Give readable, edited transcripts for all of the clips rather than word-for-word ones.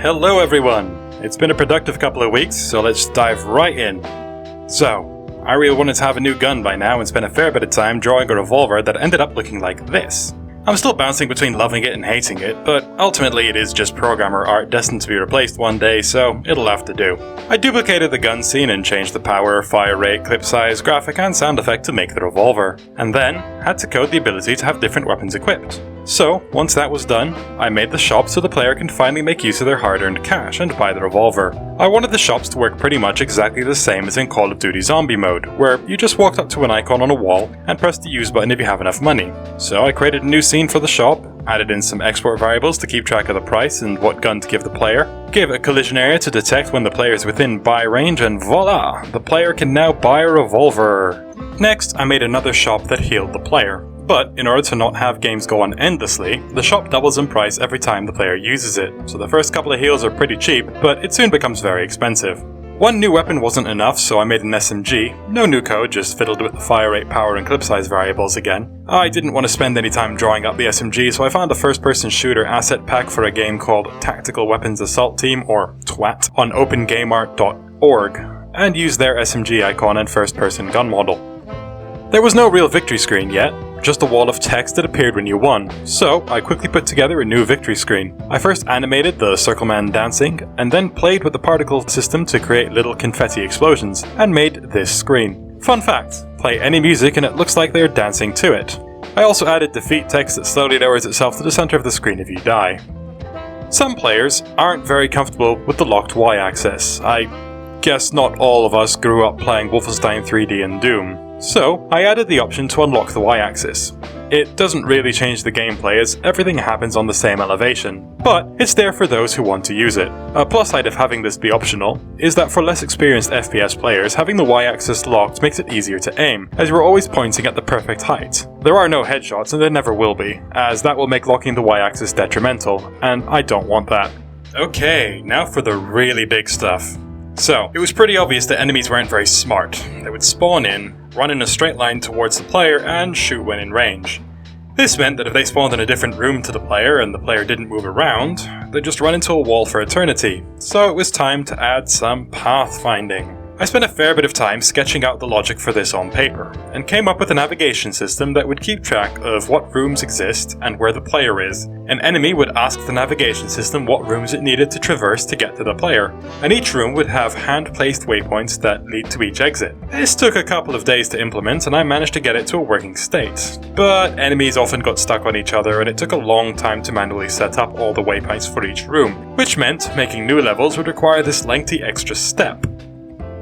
Hello everyone! It's been a productive couple of weeks, so let's dive right in. So, I really wanted to have a new gun by now and spent a fair bit of time drawing a revolver that ended up looking like this. I'm still bouncing between loving it and hating it, but ultimately it is just programmer art destined to be replaced one day, so it'll have to do. I duplicated the gun scene and changed the power, fire rate, clip size, graphic and sound effect to make the revolver, and then had to code the ability to have different weapons equipped. So, once that was done, I made the shop so the player can finally make use of their hard-earned cash and buy the revolver. I wanted the shops to work pretty much exactly the same as in CoD Zombie mode, where you just walked up to an icon on a wall and pressed the use button if you have enough money. So I created a new scene for the shop, added in some export variables to keep track of the price and what gun to give the player, gave it a collision area to detect when the player is within buy range, and voila! The player can now buy a revolver! Next, I made another shop that healed the player. But in order to not have games go on endlessly, the shop doubles in price every time the player uses it, so the first couple of heals are pretty cheap, but it soon becomes very expensive. One new weapon wasn't enough, so I made an SMG. No new code, just fiddled with the fire rate, power and clip size variables again. I didn't want to spend any time drawing up the SMG, so I found a first-person shooter asset pack for a game called Tactical Weapons Assault Team, or TWAT, on opengameart.org, and used their SMG icon and first-person gun model. There was no real victory screen yet, just a wall of text that appeared when you won, so I quickly put together a new victory screen. I first animated the Circle Man dancing, and then played with the particle system to create little confetti explosions, and made this screen. Fun fact, play any music and it looks like they're dancing to it. I also added defeat text that slowly lowers itself to the center of the screen if you die. Some players aren't very comfortable with the locked Y-axis. I guess not all of us grew up playing Wolfenstein 3D and Doom. So, I added the option to unlock the Y-axis. It doesn't really change the gameplay as everything happens on the same elevation, but it's there for those who want to use it. A plus side of having this be optional is that for less experienced FPS players, having the Y-axis locked makes it easier to aim, as you're always pointing at the perfect height. There are no headshots and there never will be, as that will make locking the Y-axis detrimental, and I don't want that. Okay, now for the really big stuff. So, it was pretty obvious that enemies weren't very smart. They would spawn in, run in a straight line towards the player, and shoot when in range. This meant that if they spawned in a different room to the player and the player didn't move around, they'd just run into a wall for eternity. So it was time to add some pathfinding. I spent a fair bit of time sketching out the logic for this on paper, and came up with a navigation system that would keep track of what rooms exist and where the player is. An enemy would ask the navigation system what rooms it needed to traverse to get to the player, and each room would have hand-placed waypoints that lead to each exit. This took a couple of days to implement, and I managed to get it to a working state. But enemies often got stuck on each other, and it took a long time to manually set up all the waypoints for each room, which meant making new levels would require this lengthy extra step.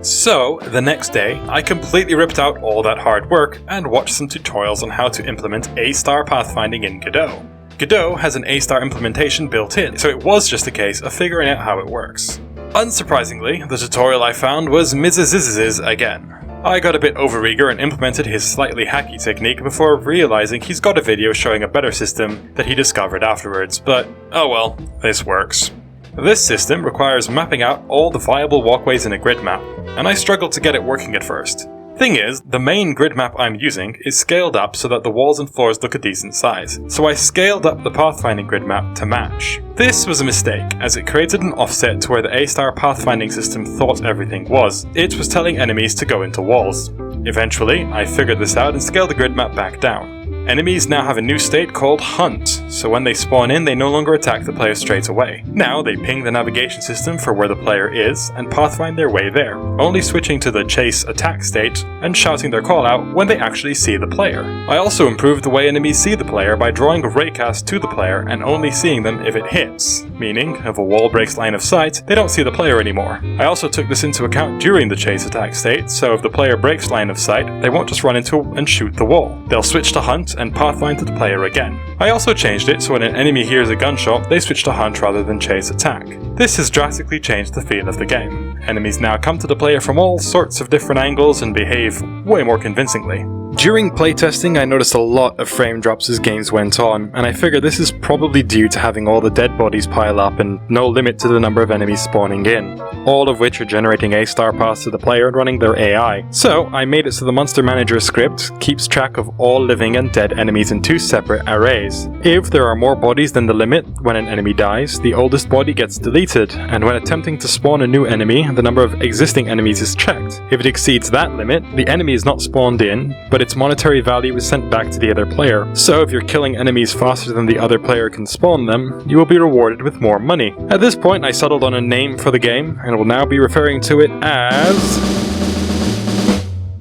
So, the next day, I completely ripped out all that hard work and watched some tutorials on how to implement A-star pathfinding in Godot. Godot has an A-star implementation built in, so it was just a case of figuring out how it works. Unsurprisingly, the tutorial I found was Mizaziz's again. I got a bit overeager and implemented his slightly hacky technique before realizing he's got a video showing a better system that he discovered afterwards, but oh well, this works. This system requires mapping out all the viable walkways in a grid map, and I struggled to get it working at first. Thing is, the main grid map I'm using is scaled up so that the walls and floors look a decent size, so I scaled up the pathfinding grid map to match. This was a mistake, as it created an offset to where the A-star pathfinding system thought everything was. It was telling enemies to go into walls. Eventually, I figured this out and scaled the grid map back down. Enemies now have a new state called Hunt, so when they spawn in they no longer attack the player straight away. Now they ping the navigation system for where the player is and pathfind their way there, only switching to the chase attack state and shouting their call out when they actually see the player. I also improved the way enemies see the player by drawing a raycast to the player and only seeing them if it hits, meaning if a wall breaks line of sight, they don't see the player anymore. I also took this into account during the chase attack state, so if the player breaks line of sight, they won't just run into and shoot the wall. They'll switch to Hunt and pathfind to the player again. I also changed it so when an enemy hears a gunshot, they switch to Hunt rather than chase attack. This has drastically changed the feel of the game. Enemies now come to the player from all sorts of different angles and behave way more convincingly. During playtesting, I noticed a lot of frame drops as games went on, and I figure this is probably due to having all the dead bodies pile up and no limit to the number of enemies spawning in, all of which are generating A-star paths to the player and running their AI. So I made it so the Monster Manager script keeps track of all living and dead enemies in 2 separate arrays. If there are more bodies than the limit when an enemy dies, the oldest body gets deleted, and when attempting to spawn a new enemy, the number of existing enemies is checked. If it exceeds that limit, the enemy is not spawned in, but its monetary value is sent back to the other player. So if you're killing enemies faster than the other player can spawn them, you will be rewarded with more money. At this point, I settled on a name for the game, and will now be referring to it as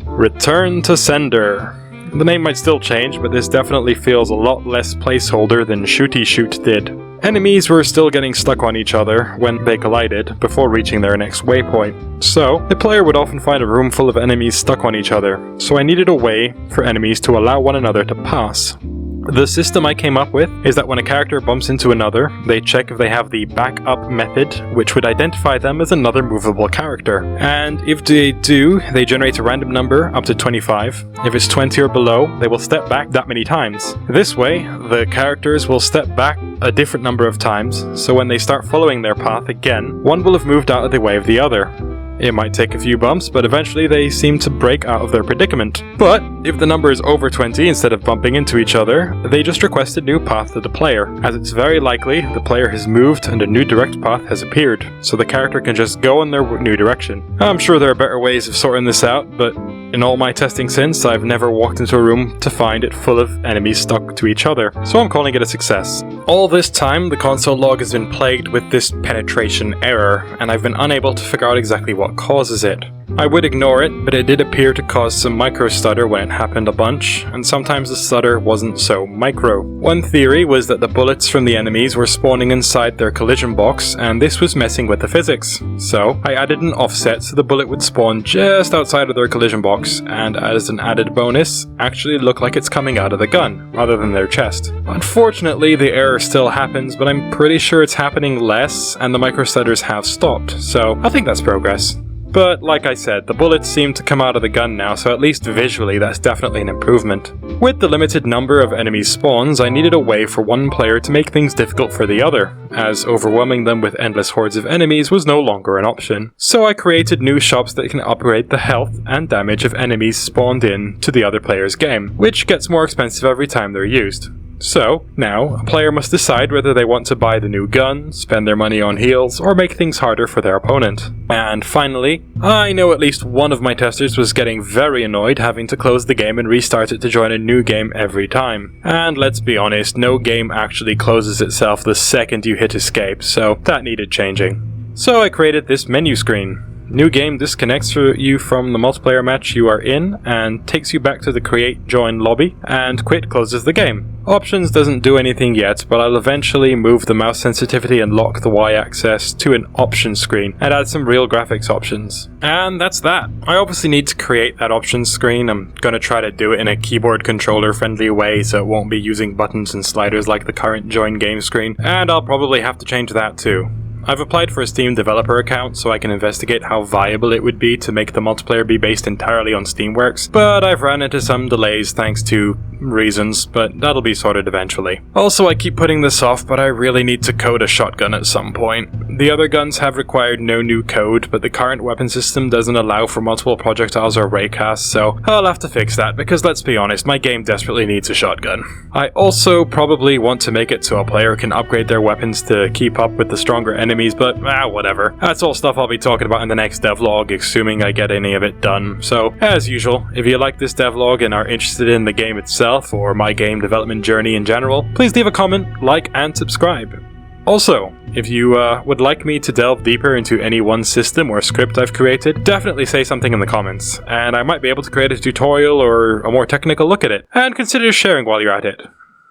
Return to Sender. The name might still change, but this definitely feels a lot less placeholder than Shooty Shoot did. Enemies were still getting stuck on each other when they collided before reaching their next waypoint. So, the player would often find a room full of enemies stuck on each other, so I needed a way for enemies to allow one another to pass. The system I came up with is that when a character bumps into another, they check if they have the back up method, which would identify them as another movable character. And if they do, they generate a random number up to 25. If it's 20 or below, they will step back that many times. This way, the characters will step back a different number of times, so when they start following their path again, one will have moved out of the way of the other. It might take a few bumps, but eventually they seem to break out of their predicament. But if the number is over 20 instead of bumping into each other, they just request a new path to the player, as it's very likely the player has moved and a new direct path has appeared, so the character can just go in their new direction. I'm sure there are better ways of sorting this out, but in all my testing since, I've never walked into a room to find it full of enemies stuck to each other, so I'm calling it a success. All this time, the console log has been plagued with this penetration error, and I've been unable to figure out exactly what causes it. I would ignore it, but it did appear to cause some micro stutter when it happened a bunch, and sometimes the stutter wasn't so micro. One theory was that the bullets from the enemies were spawning inside their collision box, and this was messing with the physics. So I added an offset so the bullet would spawn just outside of their collision box, and as an added bonus, actually look like it's coming out of the gun, rather than their chest. Unfortunately, the error still happens, but I'm pretty sure it's happening less, and the micro stutters have stopped, so I think that's progress. But like I said, the bullets seem to come out of the gun now, so at least visually that's definitely an improvement. With the limited number of enemy spawns, I needed a way for one player to make things difficult for the other, as overwhelming them with endless hordes of enemies was no longer an option. So I created new shops that can upgrade the health and damage of enemies spawned in to the other player's game, which gets more expensive every time they're used. So, now, a player must decide whether they want to buy the new gun, spend their money on heals, or make things harder for their opponent. And finally, I know at least one of my testers was getting very annoyed having to close the game and restart it to join a new game every time. And let's be honest, no game actually closes itself the second you hit escape, so that needed changing. So I created this menu screen. New game disconnects you from the multiplayer match you are in and takes you back to the create join lobby, and quit closes the game. Options doesn't do anything yet, but I'll eventually move the mouse sensitivity and lock the Y-axis to an options screen and add some real graphics options. And that's that. I obviously need to create that options screen. I'm gonna try to do it in a keyboard controller friendly way so it won't be using buttons and sliders like the current join game screen, and I'll probably have to change that too. I've applied for a Steam developer account so I can investigate how viable it would be to make the multiplayer be based entirely on Steamworks, but I've run into some delays thanks to reasons, but that'll be sorted eventually. Also, I keep putting this off, but I really need to code a shotgun at some point. The other guns have required no new code, but the current weapon system doesn't allow for multiple projectiles or raycasts, so I'll have to fix that, because let's be honest, my game desperately needs a shotgun. I also probably want to make it so a player can upgrade their weapons to keep up with the stronger enemies, but whatever. That's all stuff I'll be talking about in the next devlog, assuming I get any of it done. So, as usual, if you like this devlog and are interested in the game itself, or my game development journey in general, please leave a comment, like, and subscribe. Also, if you would like me to delve deeper into any one system or script I've created, definitely say something in the comments, and I might be able to create a tutorial or a more technical look at it, and consider sharing while you're at it.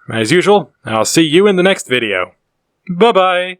As usual, I'll see you in the next video. Bye bye!